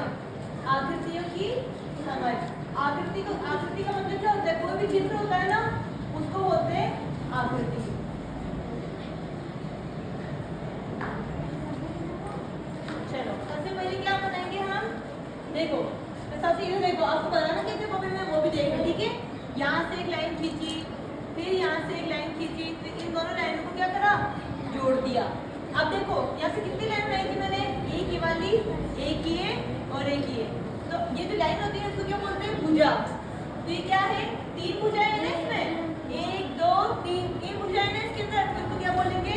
आकृतियां, आकृतियों की समझ। आकृति का मतलब क्या होता है? कोई भी चित्र होता है ना, उसको बोलते हैं आकृति। चलो सबसे पहले क्या बनाएंगे हम? देखो सबसे ये देखो, आपको बताना कैसे कॉपी में, वो भी देखो, ठीक है। यहाँ से एक लाइन खींची, फिर यहाँ से एक लाइन खींची, फिर इन दोनों लाइनों को क्या करा? जोड़ दिया। अब देखो यहाँ से कितनी लाइन बनाई थी मैंने? एक ही वाली, एक ये और एक ये। तो ये जो लाइन होती है इसको क्या बोलते हैं? भुजा। तो ये क्या है? 3 भुजाएं हैं ना इसमें, 1 2 3 भुजाएं हैं इसके अंदर, तो इसको क्या बोलेंगे?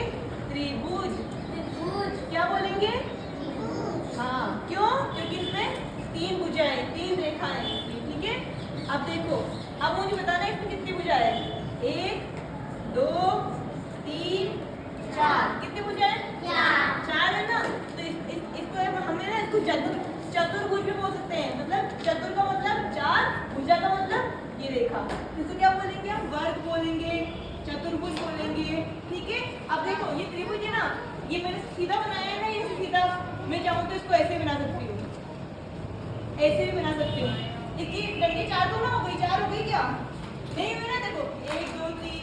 त्रिभुज। क्या बोलेंगे? हाँ, क्यों? क्योंकि इसमें 3 भुजाएं, 3 रेखाएं, ठीक है। अब देखो, अब मुझे बताना है इसमें कितनी भुजाएं हैं? 1 2 3 4। कितनी भुजाएं? 4 है ना। तो इसको हमें ना इसको चतुर्भुज भी बोल सकते हैं। मतलब चतुर का मतलब 4, भुजा का मतलब ये रेखा। इसको क्या बोलेंगे हम? वर्ग बोलेंगे, चतुर्भुज बोलेंगे, ठीक है। अब देखो ये त्रिभुज है ना, ये मैंने सीधा बनाया है ना, ये सीधा। मैं चाहूँ तो इसको ऐसे बना सकती हूँ, ऐसे भी बना सकती हूँ। इसकी डंडी 4 तो ना हो गई, 4 हो गई क्या? नहीं हुई ना। देखो 1 2 3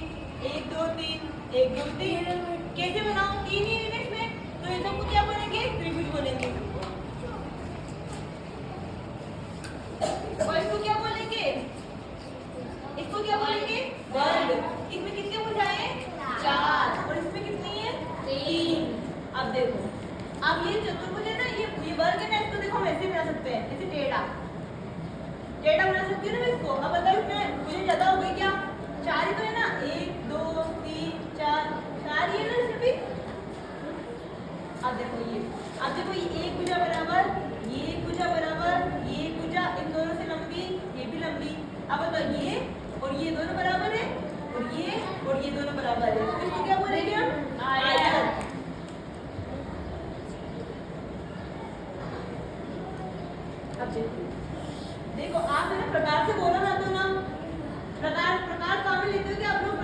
1 2 3 1 2 3। कैसे बनाऊं? 3 ही है इसमें, तो ये सबको क्या बनेंगे? त्रिभुज बनेंगे। और इसको क्या बोलेंगे? इसको क्या बोलेंगे? वर्ग। इसमें कितने भुजाएं? 4। और इसमें कितनी है? 3। अब देखो, अब ये चतुर्भुज है ना, ये वर्ग है ना, इसको देखो हम ऐसे बना सकते हैं, ऐसे टेढ़ा बना सकती हूँ ना मैं इसको। अब बताओ इसमें मुझे ज्यादा हो गई क्या? 4 ही तो है ना, 1 2 3 4 ही है ना इसमें भी। अब देखो ये एक भुजा बराबर, ये एक भुजा बराबर, ये एक भुजा, इन दोनों से लंबी, ये भी लंबी। अब बताओ ये और ये दोनों बराबर है, और ये दोनों बराबर है, तो इसको क्या बोलेंगे हम? आयत। अब देखो आप मैंने प्रकार से बोला ना, तो ना प्रकार काम में लेते हो कि आप लोग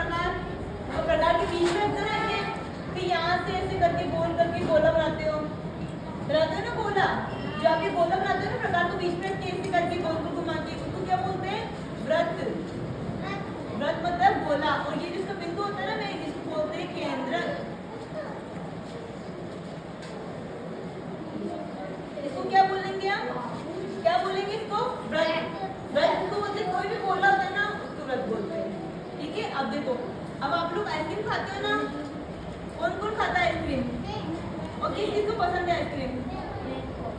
प्रकार के बीच में होता है ना, फिर यहाँ से ऐसे करके गोल करके गोला बनाते हो ना गोला। जो आप ये गोला बनाते हो ना, प्रकार को बीच में कैसे करके गोल को घुमा के, उसको क्या बोलते हैं? वृत्त। वृत्त मतलब गोला। और ये जिसका बिंदु होता है ना, मैं जिसको बोलते हैं केंद्र। इसको क्या बोलेंगे हम? क्या बोलेंगे इसको? वृत्त। वृत्त को बोलते हैं, कोई भी गोला होता है ना उसको वृत्त बोलते हैं, ठीक है। अब देखो, अब आप लोग आइसक्रीम खाते हो ना, कौन खाता है आइसक्रीम? और किस चीज को पसंद है आइसक्रीम?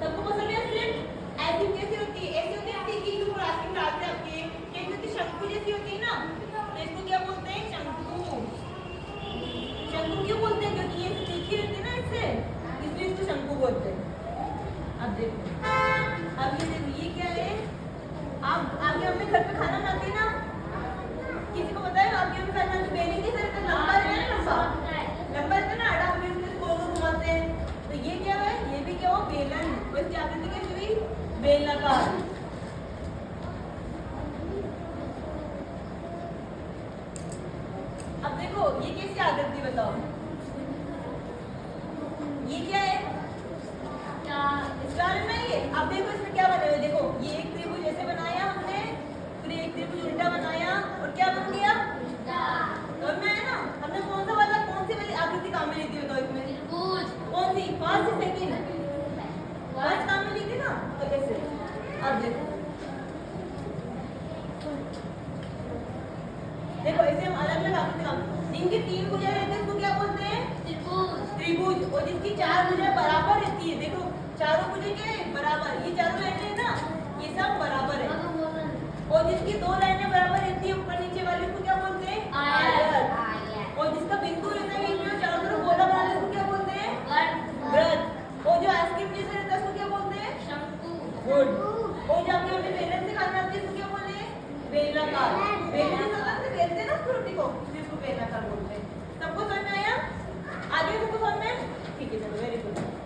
सबको पसंद है आइसक्रीम। आइसक्रीम कैसी होती है? ऐसी होती है तीखी, जो आइसक्रीम डालते हैं आपके, कैसी होती है? शंकु जैसी होती है ना, तो इसको क्या बोलते हैं? शंकु। शंकु क्यों बोलते हैं? क्योंकि ये तीखी रहती है ना, इसलिए इसको शंकु बोलते हैं। अब देखो, अब ये देखो, ये क्या है? आप आगे अपने घर पे खाना बनाते हैं ना, किसी को पता है आपके घर पे खाना बनाते? बेलन कैसा रहता है? लंबा रहता है ना, लंबा रहता है ना, आड़ा हम इसको गोल घुमाते हैं। तो ये क्या है? ये भी क्या हो? बेलन। वैसे आकृति कैसी हुई? बेलनाकार। अब देखो ये कैसी आकृति बताओ? ये क्या है? स्टार है ना ये। अब देखो इसमें क्या बने हुए, देखो ये एक त्रिभुज ऐसे बनाया हमने, फिर एक त्रिभुज उल्टा बनाया, और क्या बन गया? तो मैं है ना, हमने कौन सी वाली आकृति काम में ली थी? बताओ इसमें कौन सी? First second? फर्स्ट काम में ली थी ना, तो कैसे? अब देखो ऐसे हम अलग अलग आकृति काम, जिनकी 3 भुजाएं रहती है उसको क्या बोलते हैं? त्रिभुज। और जिसकी 4 भुजाएं बराबर रहती है, देखो चारों भुजाएं क्या है? बराबर। ये चारों लाइनें है ना, ये सब बराबर है। और जिसकी 2 लाइनें बराबर रहती है ऊपर नीचे वाली, उसको क्या बोलते हैं? आयत। और जिसका बिंदु रहता है बीच में, चारों तरफ गोला बना ले, उसको क्या बोलते हैं? वृत्त। और जो आइसक्रीम जैसा रहता है उसको क्या बोलते हैं? शंकु। गुड। और जो आपके अपने बेलन से खाना आती है उसको क्या बोलते हैं? बेलनाकार। बेलन से बेलते हैं ना रोटी को, जिसको बेलनाकार बोलते हैं। सबको समझ में आया? आगे सबको समझ में? ठीक है, चलो वेरी गुड।